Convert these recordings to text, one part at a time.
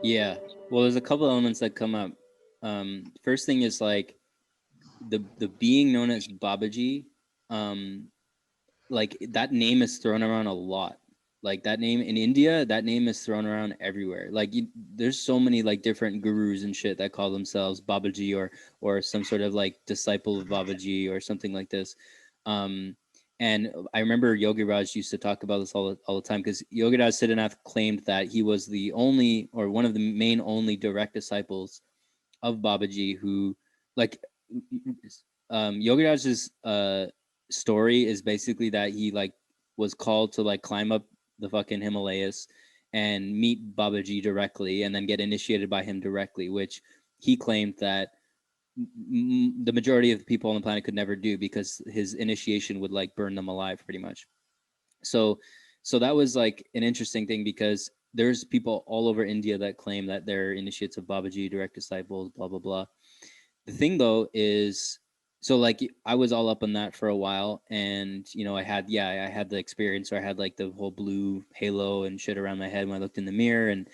Yeah. Well, there's a couple elements that come up. First thing is like the being known as Babaji. Um, like that name is thrown around a lot. Like that name in India, that name is thrown around everywhere. Like there's so many like different gurus and shit that call themselves Babaji or some sort of like disciple of Babaji or something like this. Um, and I remember Yogi Raj used to talk about this all the time because Yogi Raj Siddhanath claimed that he was the only or one of the main only direct disciples of Babaji who like Yogi Raj's story is basically that he like was called to like climb up the fucking Himalayas and meet Babaji directly and then get initiated by him directly, which he claimed that the majority of the people on the planet could never do because his initiation would like burn them alive pretty much. So so that was like an interesting thing because there's people all over India that claim that they're initiates of Babaji, direct disciples, blah blah blah. The thing though is, so like I was all up on that for a while, and you know I had the experience where I had like the whole blue halo and shit around my head when I looked in the mirror, and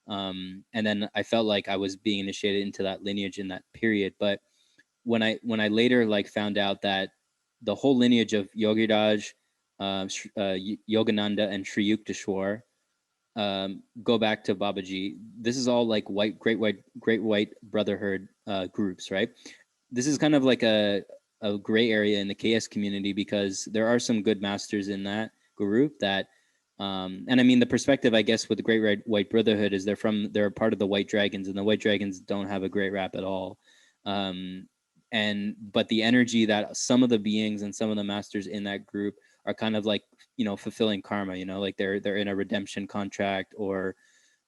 then I felt like I was being initiated into that lineage in that period. But when I later like found out that the whole lineage of Yogiraj, Yogananda, and Sri Yukteswar go back to Babaji. This is all like great white brotherhood groups, right? This is kind of like a gray area in the KS community because there are some good masters in that group that and I mean the perspective I guess with the Great White Brotherhood is they're a part of the White Dragons, and the White Dragons don't have a great rap at all. Um, and but the energy that some of the beings and some of the masters in that group are kind of like, you know, fulfilling karma, you know, like they're in a redemption contract, or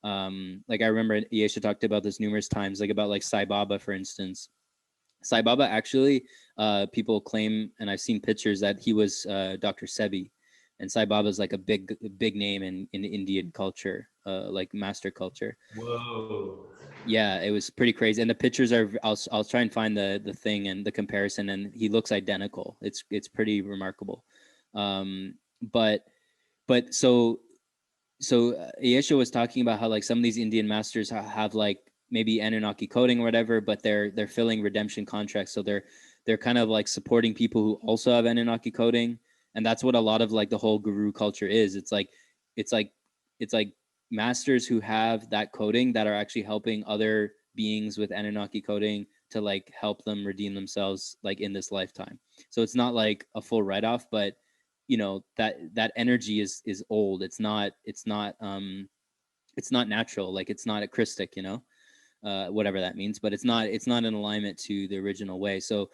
like I remember Yesha talked about this numerous times, like about like Sai Baba, for instance. Sai Baba actually, people claim, and I've seen pictures that he was Dr. Sebi, and Sai Baba is like a big name in Indian culture, like master culture. Whoa. Yeah, it was pretty crazy, and the pictures are. I'll try and find the thing and the comparison, and he looks identical. It's pretty remarkable. But so Yesha was talking about how like some of these Indian masters have like maybe Anunnaki coding or whatever, but they're filling redemption contracts, so they're kind of like supporting people who also have Anunnaki coding, and that's what a lot of like the whole guru culture is. It's like it's like masters who have that coding that are actually helping other beings with Anunnaki coding to like help them redeem themselves like in this lifetime. So it's not like a full write off, but you know that energy is old. It's not natural, like it's not a krystic, you know, whatever that means, but it's not in alignment to the original way. So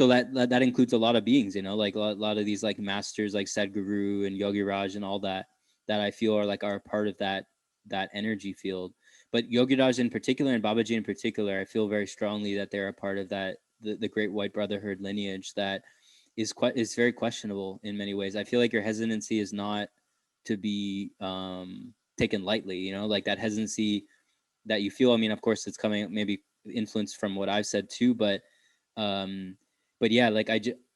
that includes a lot of beings, you know, like a lot of these like masters like Sadhguru and Yogi Raj and all that that I feel are a part of that energy field. But Yogi Raj in particular and Babaji in particular, I feel very strongly that they're a part of the Great White Brotherhood lineage that is very questionable in many ways. I feel like your hesitancy is not to be taken lightly. You know, like that hesitancy that you feel. I mean, of course, it's coming maybe influenced from what I've said too, um, but yeah, like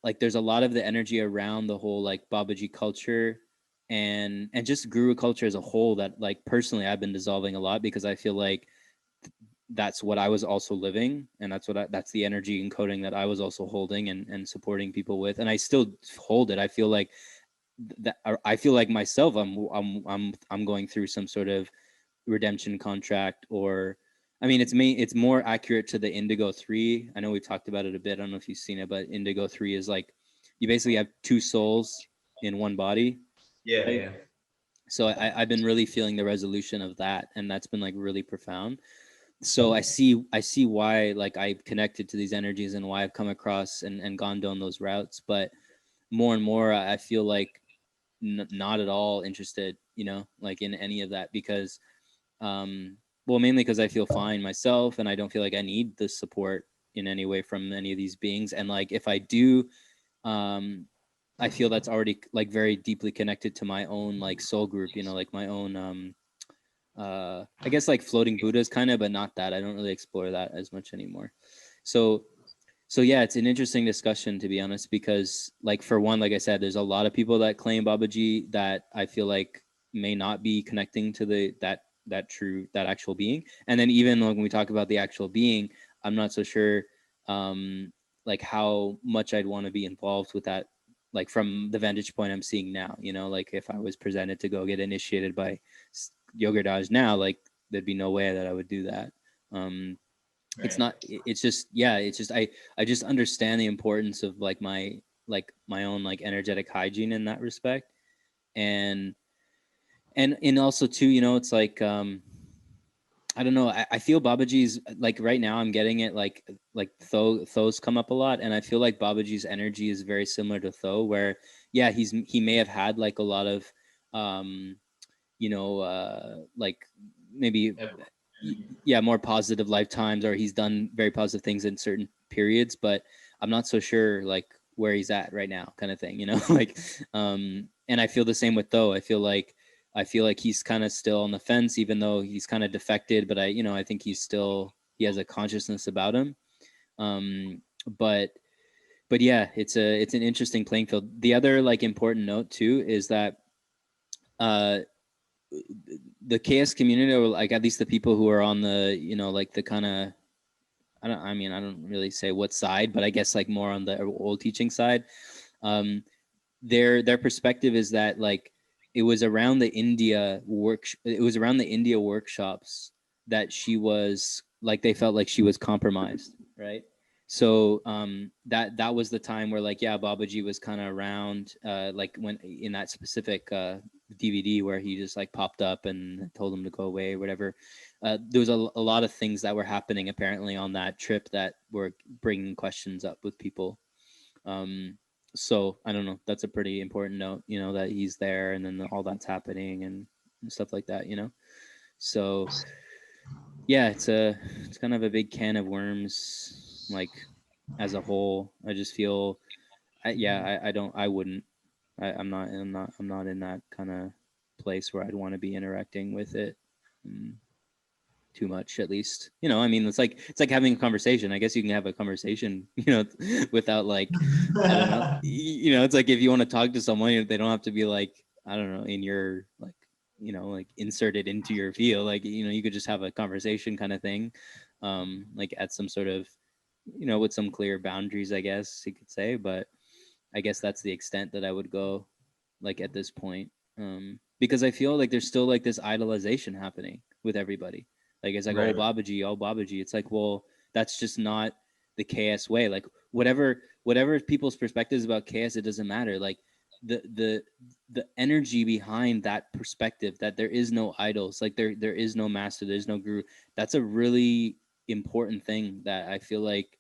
like there's a lot of the energy around the whole like Babaji culture and just guru culture as a whole that like personally I've been dissolving a lot because I feel like that's what I was also living, and that's the energy encoding that I was also holding and supporting people with, and I still hold it. I feel like I feel like myself. I'm going through some sort of redemption contract, or I mean, it's more accurate to the Indigo 3. I know we've talked about it a bit. I don't know if you've seen it, but Indigo 3 is like you basically have two souls in one body. Yeah, Right? yeah. So I've been really feeling the resolution of that, and that's been like really profound. So I see why like I've connected to these energies and why I've come across and gone down those routes. But more and more, I feel like not at all interested, you know, like in any of that because, well, mainly because I feel fine myself and I don't feel like I need the support in any way from any of these beings. And like if I do, um, I feel that's already like very deeply connected to my own like soul group, you know, like my own I guess like floating Buddhas kind of, but not that. I don't really explore that as much anymore. So so yeah, it's an interesting discussion to be honest, because like for one, like I said, there's a lot of people that claim Babaji that I feel like may not be connecting to that actual being. And then even when we talk about the actual being, I'm not so sure like how much I'd want to be involved with that, like from the vantage point I'm seeing now, you know, like if I was presented to go get initiated by Yoga Raj now, like there'd be no way that I would do that. It's not, it's just, yeah, it's just, I just understand the importance of like my own like energetic hygiene in that respect. And also too, you know, it's like, I don't know. I feel Babaji's, like right now I'm getting it like Thoth's come up a lot, and I feel like Babaji's energy is very similar to Thoth, where yeah, he may have had like a lot of you know, like maybe yeah, more positive lifetimes, or he's done very positive things in certain periods, but I'm not so sure like where he's at right now, kind of thing, you know. Like and I feel the same with Thoth. I feel like he's kind of still on the fence, even though he's kind of defected, but I think he has a consciousness about him. But yeah, it's an interesting playing field. The other like important note too is that the KS community, or like at least the people who are on the, you know, like the kind of, I don't really say what side, but I guess like more on the old teaching side. Their perspective is that like it was around the India workshops that she was like, they felt like she was compromised, right? So that was the time where like, yeah, Babaji was kind of around, like when in that specific DVD where he just like popped up and told him to go away or whatever. There was a lot of things that were happening apparently on that trip that were bringing questions up with people. So I don't know, that's a pretty important note, you know, that he's there and then all that's happening and stuff like that, you know. So yeah, it's kind of a big can of worms, like as a whole. I just feel I'm not in that kind of place where I'd want to be interacting with it too much, at least. You know, I mean, it's like having a conversation. I guess you can have a conversation, you know, without like, I don't know, you know, it's like if you want to talk to someone, they don't have to be like, I don't know, in your like, you know, like inserted into your field. Like, you know, you could just have a conversation kind of thing, like at some sort of, you know, with some clear boundaries, I guess you could say. But I guess that's the extent that I would go, like at this point, because I feel like there's still like this idolization happening with everybody. Like it's like, right. Oh Babaji. It's like, well, that's just not the KS way. Like whatever people's perspectives about KS, it doesn't matter. Like the energy behind that perspective, that there is no idols, like there is no master, there's no guru. That's a really important thing that I feel like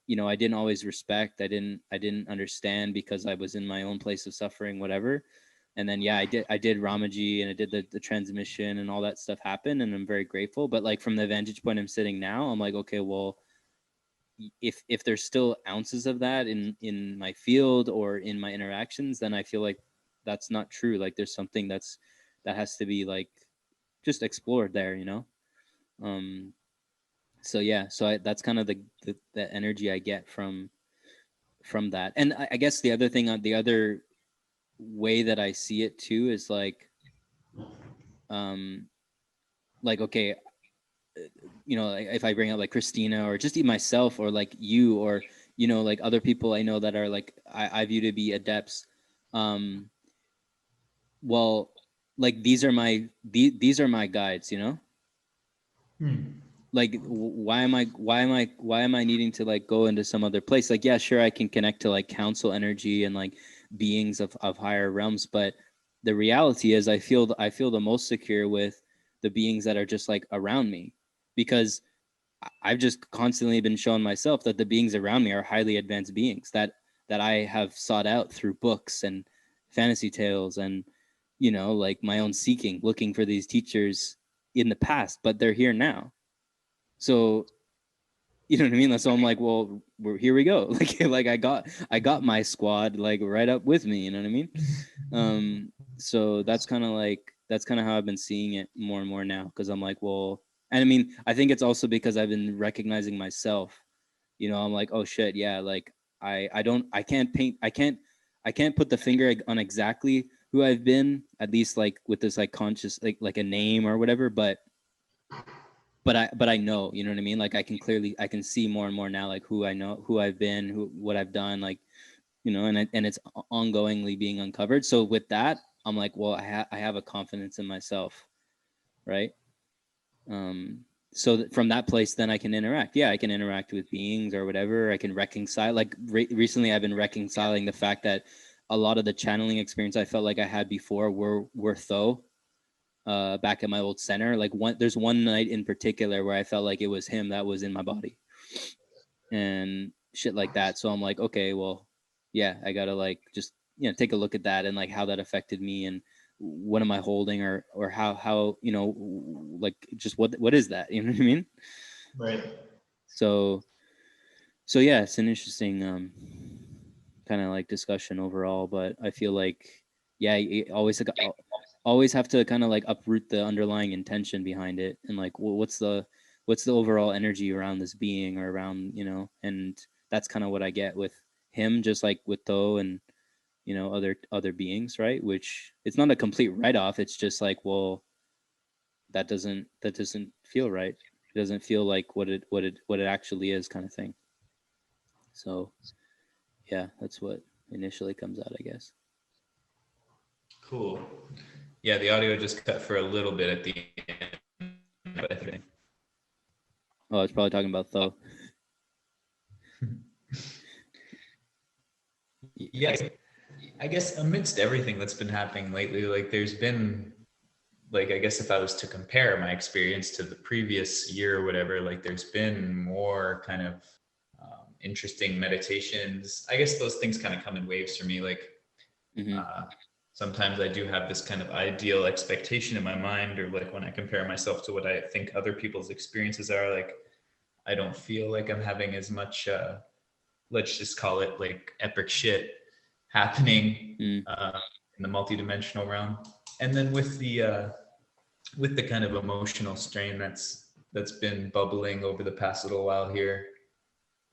you know, I didn't always respect. I didn't understand because I was in my own place of suffering, whatever. And then, yeah, I did Ramaji and I did the transmission and all that stuff happened. And I'm very grateful. But like from the vantage point I'm sitting now, I'm like, okay, well, if there's still ounces of that in my field or in my interactions, then I feel like that's not true. Like there's something that has to be like just explored there, you know? So yeah, that's kind of the energy I get from that. And I guess the other thing, the other way that I see it too is like okay, you know, like if I bring up like Christina or just even myself or like you or, you know, like other people I know that are like I view to be adepts, well, like these are my guides, you know. Like why am I needing to like go into some other place? Like, yeah, sure, I can connect to like council energy and like beings of higher realms, but the reality is I feel the most secure with the beings that are just like around me, because I've just constantly been showing myself that the beings around me are highly advanced beings that I have sought out through books and fantasy tales and, you know, like my own seeking, looking for these teachers in the past, but they're here now. So, you know what I mean? So I'm like, well, here we go. Like I got my squad like right up with me. You know what I mean? So that's kind of how I've been seeing it more and more now. Because I'm like, well, and I mean, I think it's also because I've been recognizing myself. You know, I'm like, oh shit, yeah. Like I can't put the finger on exactly who I've been, at least like with this like conscious like a name or whatever, but I know, you know what I mean? Like I can see more and more now, like who I know, who I've been, what I've done, like, you know, and it's ongoingly being uncovered. So with that, I'm like, well, I have a confidence in myself, right? So from that place, then I can interact. Yeah, I can interact with beings or whatever. I can reconcile. Like recently, I've been reconciling the fact that a lot of the channeling experience I felt like I had before were Thoth. Back at my old center, like there's one night in particular where I felt like it was him that was in my body, and shit like that. So I'm like, okay, well, yeah, I gotta like just take a look at that and like how that affected me and what am I holding or how like just what is that, you know what I mean? Right. So yeah, it's an interesting kind of like discussion overall, but I feel like yeah, you always have to kind of like uproot the underlying intention behind it and like, well, what's the overall energy around this being or around, and that's kind of what I get with him, just like with Tho and other beings, right? Which it's not a complete write-off. It's just like, well, that doesn't feel right. It doesn't feel like what it actually is, kind of thing. So yeah, that's what initially comes out, I guess. Cool. Yeah, the audio just cut for a little bit at the end. Oh, it's probably talking about Tho. Yeah, I guess amidst everything that's been happening lately, like there's been, like, I guess if I was to compare my experience to the previous year or whatever, like there's been more kind of interesting meditations. I guess those things kind of come in waves for me. Like sometimes I do have this kind of ideal expectation in my mind, or like when I compare myself to what I think other people's experiences are, like I don't feel like I'm having as much, let's just call it like epic shit happening in the multidimensional realm. And then with the kind of emotional strain that's been bubbling over the past little while here,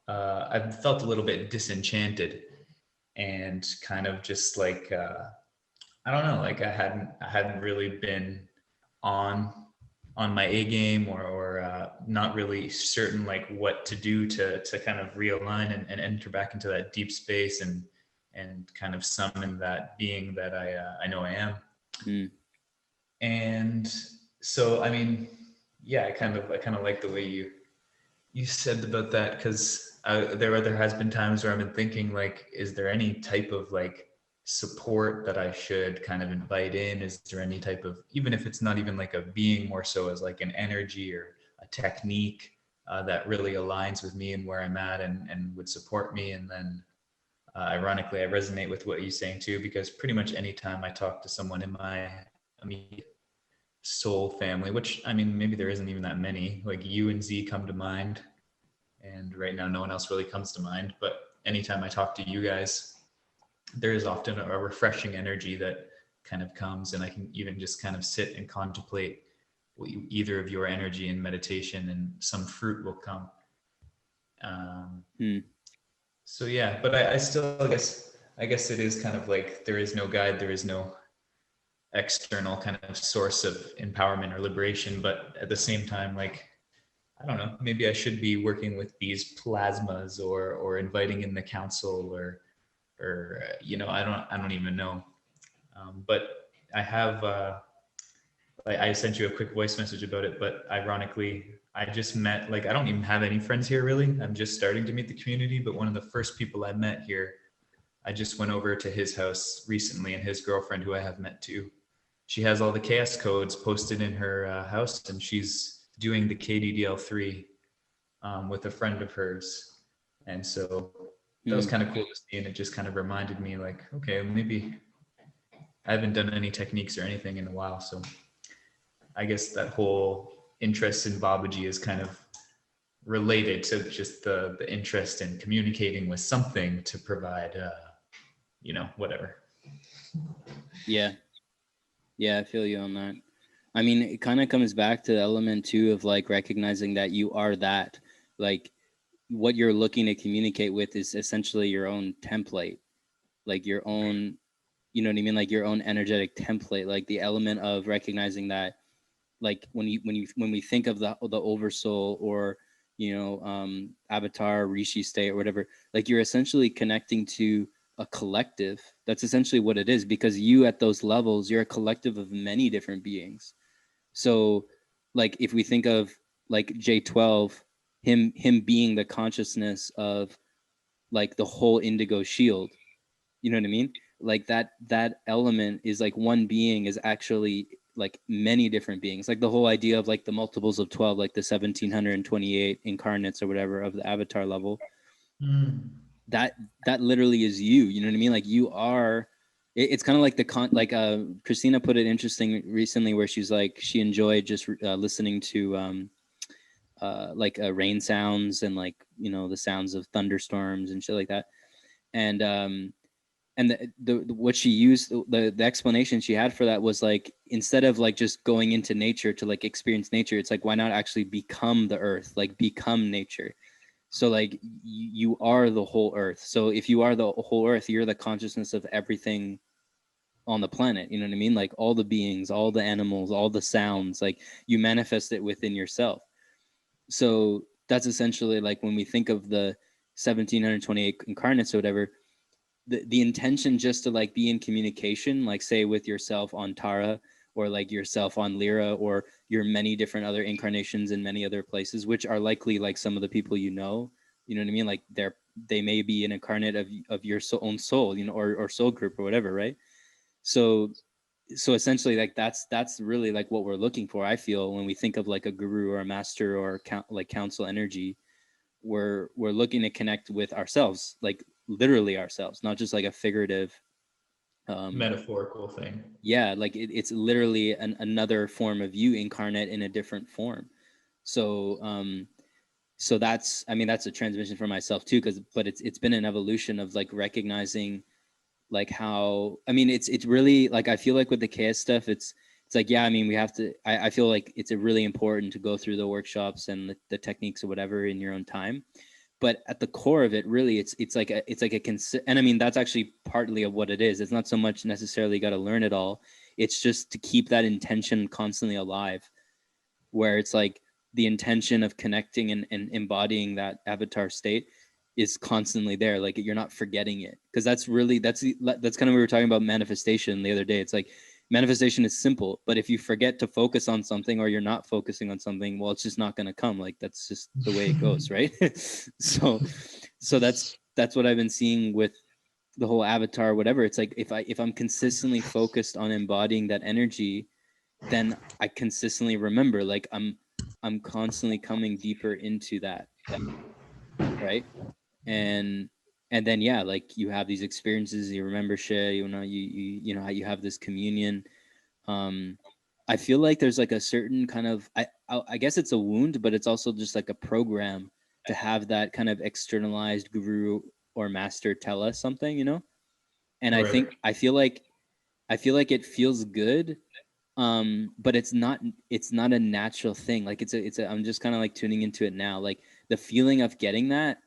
I've felt a little bit disenchanted and kind of just like I don't know, like I hadn't really been on my A game, or not really certain like what to do to kind of realign and enter back into that deep space and kind of summon that being that I know I am. And so, I mean, yeah, I kind of like the way you said about that, because there has been times where I've been thinking like, is there any type of like support that I should kind of invite in? Is there any type of, even if it's not even like a being, more so as like an energy or a technique that really aligns with me and where I'm at and would support me? And then ironically, I resonate with what you're saying too, because pretty much anytime I talk to someone in my immediate soul family, which I mean, maybe there isn't even that many, like you and Z come to mind. And right now, no one else really comes to mind. But anytime I talk to you guys, there is often a refreshing energy that kind of comes, and I can even just kind of sit and contemplate either of your energy in meditation, and some fruit will come. So yeah, but I still I guess it is kind of like there is no guide, there is no external kind of source of empowerment or liberation, but at the same time, like, I don't know, maybe I should be working with these plasmas or inviting in the council or I don't even know. But I have I sent you a quick voice message about it, but ironically, I just met, like, I don't even have any friends here really. I'm just starting to meet the community, but one of the first people I met here, I just went over to his house recently, and his girlfriend, who I have met too, she has all the chaos codes posted in her house, and she's doing the KDDL3 with a friend of hers. And so that was kind of cool to see. And it just kind of reminded me like, okay, maybe I haven't done any techniques or anything in a while. So I guess that whole interest in Babaji is kind of related to just the interest in communicating with something to provide, whatever. Yeah, I feel you on that. I mean, it kind of comes back to the element too of like recognizing that you are that, like what you're looking to communicate with is essentially your own template, like your own you know what I mean? Like your own energetic template, like the element of recognizing that, like when we think of the oversoul, or avatar, rishi state, or whatever, like you're essentially connecting to a collective. That's essentially what it is, because you at those levels, you're a collective of many different beings. So like if we think of like J12, him being the consciousness of like the whole indigo shield, you know what I mean? Like that element is like one being is actually like many different beings. Like the whole idea of like the multiples of 12, like the 1728 incarnates or whatever of the avatar level. That literally is you know what I mean? Like you are, it's kind of like Christina put it interesting recently, where she's like, she enjoyed just listening to rain sounds, and like, the sounds of thunderstorms and shit like that. And the what she used, the explanation she had for that was like, instead of like just going into nature to like experience nature, it's like, why not actually become the earth, like become nature? So like you are the whole earth. So if you are the whole earth, you're the consciousness of everything on the planet, you know what I mean? Like all the beings, all the animals, all the sounds, like you manifest it within yourself. So that's essentially like when we think of the 1728 incarnates or whatever, the intention just to like be in communication, like say with yourself on Tara, or like yourself on Lyra, or your many different other incarnations in many other places, which are likely like some of the people you know what I mean? Like they may be an incarnate of your own soul, or soul group or whatever, right? So essentially, like that's really like what we're looking for, I feel, when we think of like a guru or a master or like council energy. We're looking to connect with ourselves, like literally ourselves, not just like a figurative metaphorical thing. Yeah, like it's literally another form of you incarnate in a different form. So so that's, I mean, that's a transmission for myself too, but it's been an evolution of like recognizing like how, I mean, it's really like, I feel like with the KS stuff, it's like, yeah, I mean, we have to, I feel like it's a really important to go through the workshops and the techniques or whatever in your own time. But at the core of it, really, it's like and I mean, that's actually partly of what it is. It's not so much necessarily got to learn it all. It's just to keep that intention constantly alive, where it's like the intention of connecting and embodying that avatar state is constantly there. Like you're not forgetting it, because that's kind of, we were talking about manifestation the other day. It's like manifestation is simple, but if you forget to focus on something, or you're not focusing on something, well, it's just not going to come. Like that's just the way it goes, right? so that's what I've been seeing with the whole avatar, whatever. It's like if I'm consistently focused on embodying that energy, then I consistently remember, like I'm constantly coming deeper into that, right? And then, yeah, like you have these experiences, you remember shit, you know how you have this communion. I feel like there's like a certain kind of, I guess it's a wound, but it's also just like a program to have that kind of externalized guru or master tell us something, and I Right. think I feel like it feels good, but it's not a natural thing. Like it's a I'm just kind of like tuning into it now. Like the feeling of getting that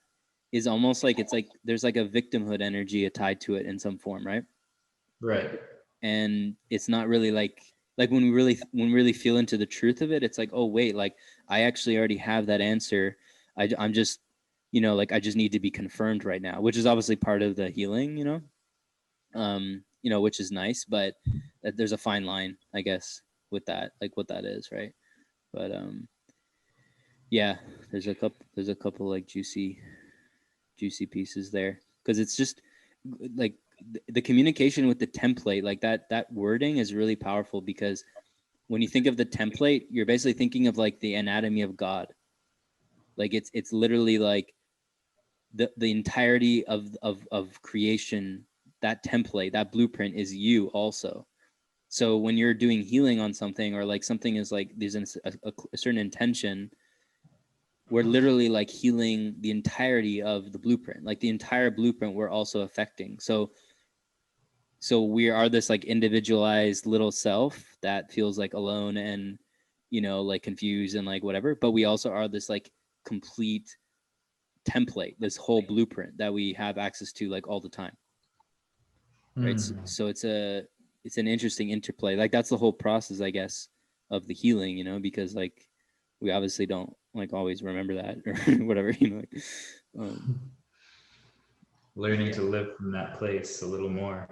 is almost like, it's like there's like a victimhood energy tied to it in some form, right? Right. And it's not really like when we really feel into the truth of it, it's like, oh wait, like I actually already have that answer. I'm just, like I just need to be confirmed right now, which is obviously part of the healing, which is nice, but there's a fine line, I guess, with that, like what that is, right? But yeah, there's a couple like juicy pieces there, because it's just like the communication with the template, like that wording is really powerful, because when you think of the template, you're basically thinking of like the anatomy of God. Like it's literally like the entirety of creation. That template, that blueprint is you also. So when you're doing healing on something, or like something is like there's a certain intention, we're literally like healing the entirety of the blueprint. Like the entire blueprint we're also affecting. So we are this like individualized little self that feels like alone and like confused and like whatever, but we also are this like complete template, this whole blueprint that we have access to like all the time. right? So it's an interesting interplay. Like that's the whole process, I guess, of the healing, you know, because like we obviously don't like always remember that or whatever, you know. Like, learning to live from that place a little more.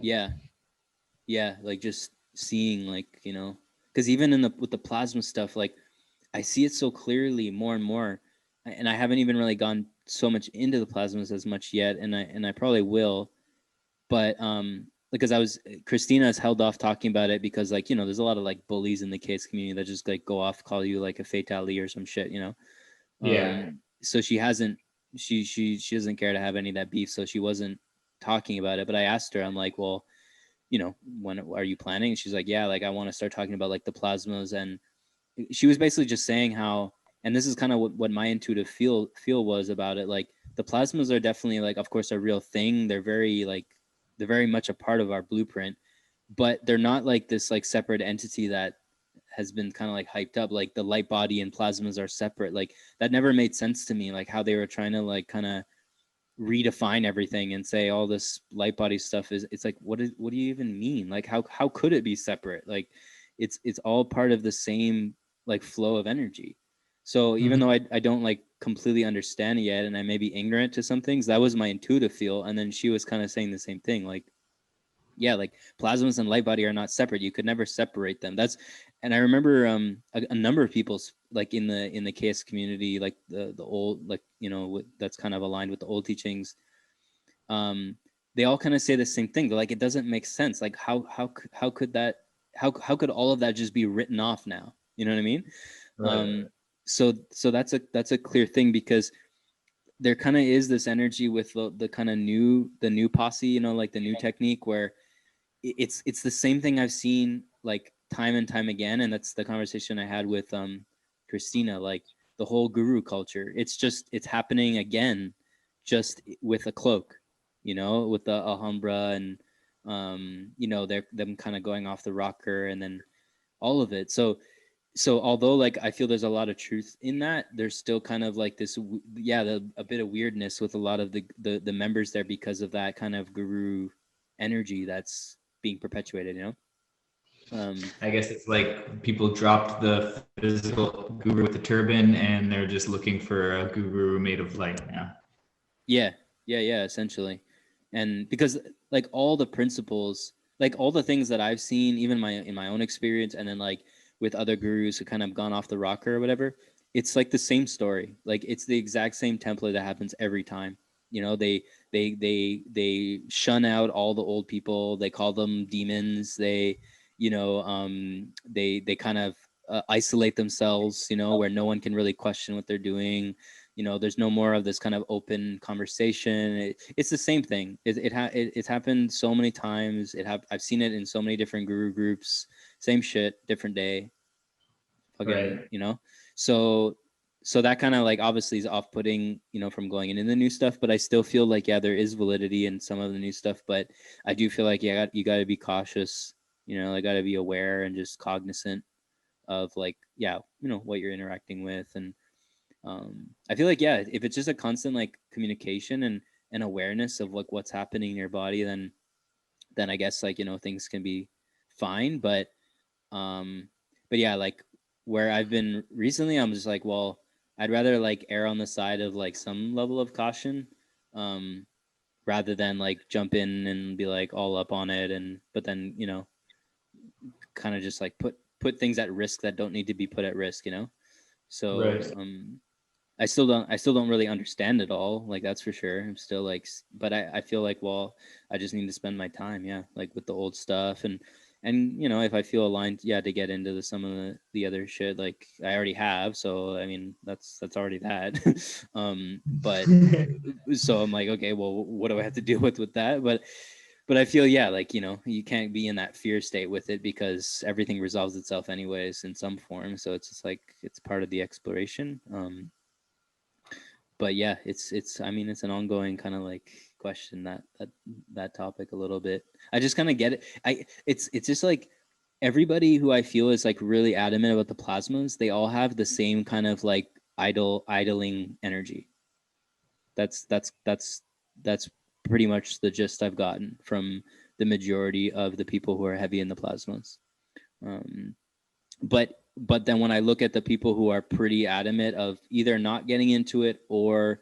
Yeah, like just seeing, like, you know, because even with the plasma stuff, like I see it so clearly more and more, and I haven't even really gone so much into the plasmas as much yet, and I probably will, but because Christina has held off talking about it because, like, you know, there's a lot of like bullies in the case community that just like go off, call you like a fatality or some shit, you know. Yeah. So she doesn't care to have any of that beef, so she wasn't talking about it. But I asked her, I'm like, well, you know, when are you planning? And she's like, yeah, like I want to start talking about like the plasmas. And she was basically just saying how, and this is kind of what my intuitive feel was about it. Like the plasmas are definitely, like, of course, a real thing. They're very much a part of our blueprint, but they're not like this like separate entity that has been kind of like hyped up. Like the light body and plasmas are separate. Like that never made sense to me. Like how they were trying to like kind of redefine everything and say all this light body stuff it's like, what do you even mean? Like how could it be separate? Like it's all part of the same like flow of energy. So even though I don't like completely understand it yet, and I may be ignorant to some things, that was my intuitive feel. And then she was kind of saying the same thing, like, yeah, like plasmas and light body are not separate. You could never separate them. And I remember a number of people like in the KS community, like the old, like, you know, that's kind of aligned with the old teachings. They all kind of say the same thing. They're like, it doesn't make sense. Like how could that, how could all of that just be written off now? You know what I mean? Right. So that's a clear thing, because there kind of is this energy with the kind of new posse, you know, like the new technique, where it's the same thing I've seen like time and time again. And that's the conversation I had with Christina, like the whole guru culture. It's happening again, just with a cloak, you know, with the Alhambra, and you know, them kind of going off the rocker, and then all of it. So although like I feel there's a lot of truth in that, there's still kind of like this a bit of weirdness with a lot of the members there, because of that kind of guru energy that's being perpetuated, you know. I guess it's like people dropped the physical guru with the turban and they're just looking for a guru made of light now. Yeah, essentially. And because like all the principles, like all the things that I've seen, even in my own experience, and then like with other gurus who kind of gone off the rocker or whatever, it's like the same story. Like it's the exact same template that happens every time. You know, they shun out all the old people. They call them demons. They, you know, they kind of isolate themselves, you know, where no one can really question what they're doing. You know, there's no more of this kind of open conversation. It's the same thing. It's happened so many times. I've seen it in so many different guru groups. Same shit, different day. Fucking, Right. you know. So that kind of like obviously is off-putting, you know, from going into the new stuff. But I still feel like, yeah, there is validity in some of the new stuff. But I do feel like, yeah, you got to be cautious. You know, I got to be aware and just cognizant of like, yeah, you know, what you're interacting with. And I feel like, yeah, if it's just a constant like communication and awareness of like what's happening in your body, then I guess, like, you know, things can be fine. But yeah, like where I've been recently, I'm just like, well, I'd rather like err on the side of like some level of caution, um rather than like jump in and be like all up on it, and but then, you know, kind of just like put things at risk that don't need to be put at risk, you know. So Right. I still don't really understand it all, like that's for sure. I'm still like, but I feel like, well, I just need to spend my time, yeah, like with the old stuff, and you know, if I feel aligned, yeah, to get into some of the other shit, like I already have. So I mean, that's already that. But so I'm like, okay, well, what do I have to deal with that? But I feel, yeah, like, you know, you can't be in that fear state with it, because everything resolves itself anyways in some form. So it's just like it's part of the exploration. But yeah, it's I mean, it's an ongoing kind of like question, that topic a little bit. I just kind of get it. It's just like everybody who I feel is like really adamant about the plasmas, they all have the same kind of like idling energy. That's pretty much the gist I've gotten from the majority of the people who are heavy in the plasmas. But then when I look at the people who are pretty adamant of either not getting into it or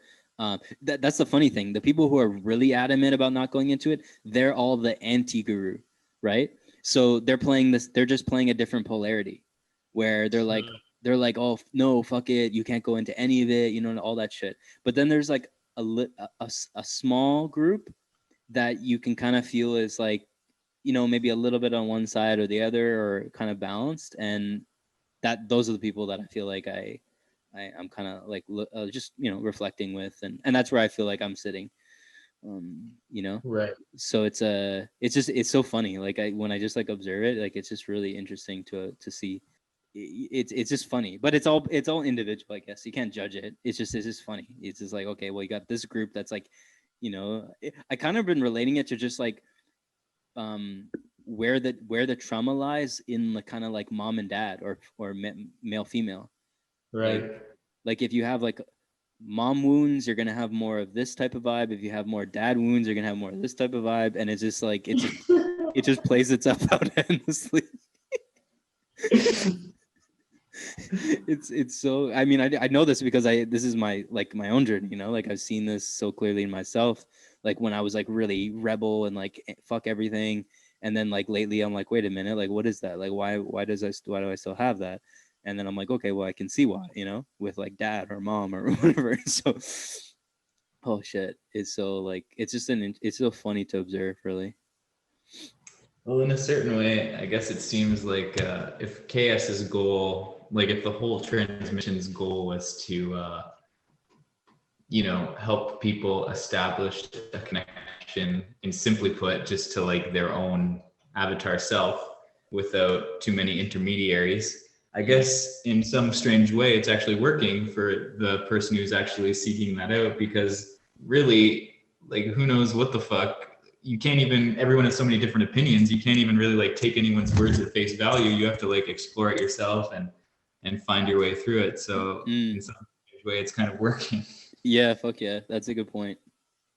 that's the funny thing. The people who are really adamant about not going into it, they're all the anti-guru, right? So they're just playing a different polarity where they're like, oh no, fuck it, you can't go into any of it, you know, all that shit. But then there's like a small group that you can kind of feel is like, you know, maybe a little bit on one side or the other, or kind of balanced. And those are the people that I feel like I'm kind of like just, you know, reflecting with, and that's where I feel like I'm sitting, you know. Right. So it's so funny. Like when I just like observe it, like it's just really interesting to see. It's just funny, but it's all individual, I guess. You can't judge it. It's just funny. It's just like, okay, well, you got this group that's like, you know, I kind of been relating it to just like where the trauma lies in the kind of like mom and dad or male female, right? Like if you have like mom wounds, you're gonna have more of this type of vibe. If you have more dad wounds, you're gonna have more of this type of vibe. And it's just like it just plays itself out endlessly. It's so, I mean, I know this because this is my own journey, you know, like I've seen this so clearly in myself, like when I was like really rebel and like fuck everything, and then like lately I'm like, wait a minute, like what is that, like why do I still have that? And then I'm like, okay, well, I can see why, you know, with like dad or mom or whatever. So oh shit, it's so like it's so funny to observe, really. Well, in a certain way, I guess it seems like if KS's goal, like if the whole transmission's goal was to, you know, help people establish a connection, and simply put, just to like their own avatar self without too many intermediaries, I guess in some strange way, it's actually working for the person who's actually seeking that out, because really, like, who knows what the fuck? You can't even, everyone has so many different opinions. You can't even really like take anyone's words at face value. You have to like explore it yourself and find your way through it. So in some way, it's kind of working. Yeah, fuck yeah, that's a good point.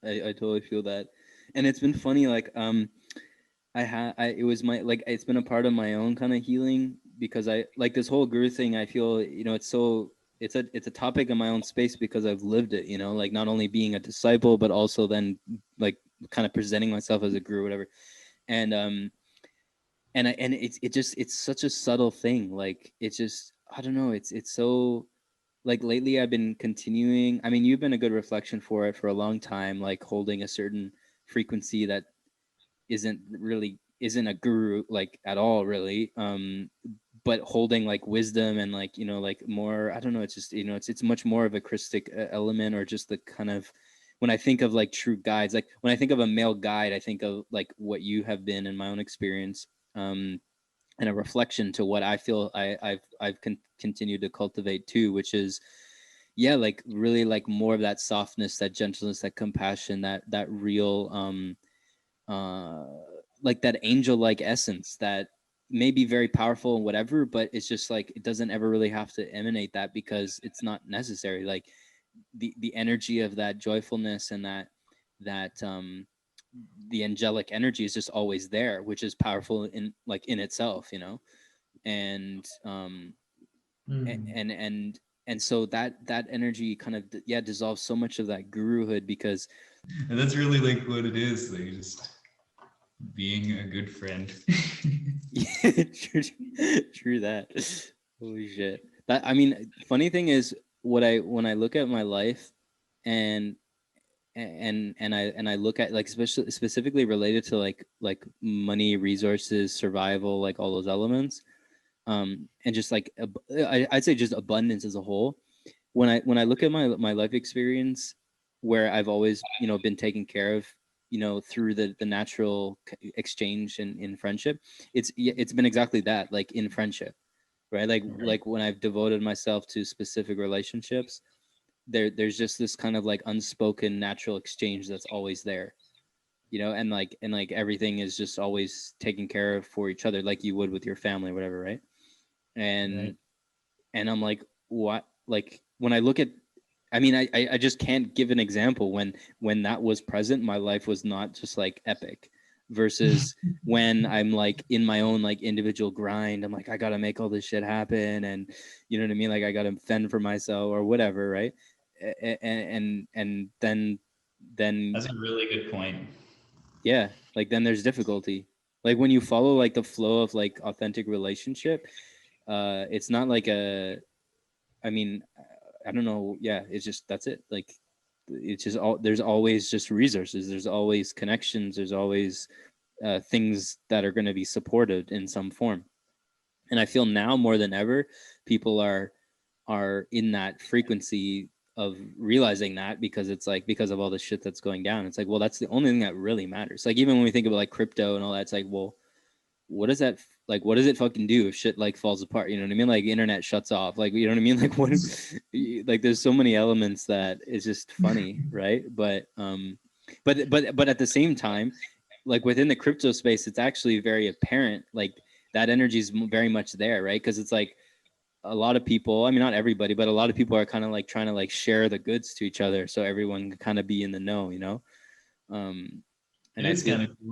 I totally feel that. And it's been funny, like it was my, like, it's been a part of my own kind of healing, because I like this whole guru thing. I feel, you know, it's a topic in my own space because I've lived it, you know, like not only being a disciple, but also then like kind of presenting myself as a guru, whatever. And it's such a subtle thing. Like it's just, I don't know, it's so, like lately I've been continuing. I mean, you've been a good reflection for it for a long time, like holding a certain frequency that isn't a guru like at all, really. But holding like wisdom and like, you know, like more, I don't know, it's just, you know, it's much more of a krystic element, or just the kind of, when I think of like true guides, like when I think of a male guide, I think of like what you have been in my own experience, and a reflection to what I feel I've continued to cultivate too, which is, yeah, like really like more of that softness, that gentleness, that compassion, that real like that angel like essence that may be very powerful and whatever, but it's just like it doesn't ever really have to emanate that, because it's not necessary. Like the energy of that joyfulness and that the angelic energy is just always there, which is powerful in itself, you know. And and so that energy kind of, yeah, dissolves so much of that guruhood, because and that's really like what it is, like just being a good friend. yeah, true that. Holy shit. That, I mean, funny thing is, when I look at my life, and I look at like specifically related to like money, resources, survival, like all those elements, and just like I'd say just abundance as a whole. When I look at my life experience, where I've always, you know, been taken care of, you know, through the natural exchange in friendship, it's been exactly that, like in friendship, right? Like when I've devoted myself to specific relationships, there's just this kind of like unspoken natural exchange that's always there, you know. And like everything is just always taken care of for each other, like you would with your family, whatever, right? And Right. and I'm like, what, like when I look at I mean, I just can't give an example when that was present. My life was not just like epic, versus when I'm like in my own like individual grind. I'm like, I gotta make all this shit happen, and you know what I mean. Like I gotta fend for myself or whatever, right? And then That's a really good point. yeah, like then there's difficulty. Like when you follow like the flow of like authentic relationship, it's not like a. I mean, I don't know. Yeah, it's just that's it. Like it's just all there's always just resources. There's always connections. There's always things that are going to be supported in some form. And I feel now more than ever, people are in that frequency of realizing that, because it's like because of all the shit that's going down. It's like, well, that's the only thing that really matters. Like even when we think about like crypto and all that, it's like, well, what does that like what does it fucking do if shit like falls apart? You know what I mean? Like internet shuts off, like, you know what I mean? Like what like there's so many elements that it's just funny, right? But at the same time, like within the crypto space, it's actually very apparent, like that energy is very much there, right? Because it's like a lot of people, I mean not everybody, but a lot of people are kind of like trying to like share the goods to each other, so everyone can kind of be in the know, you know. And It I is feel kind of cool.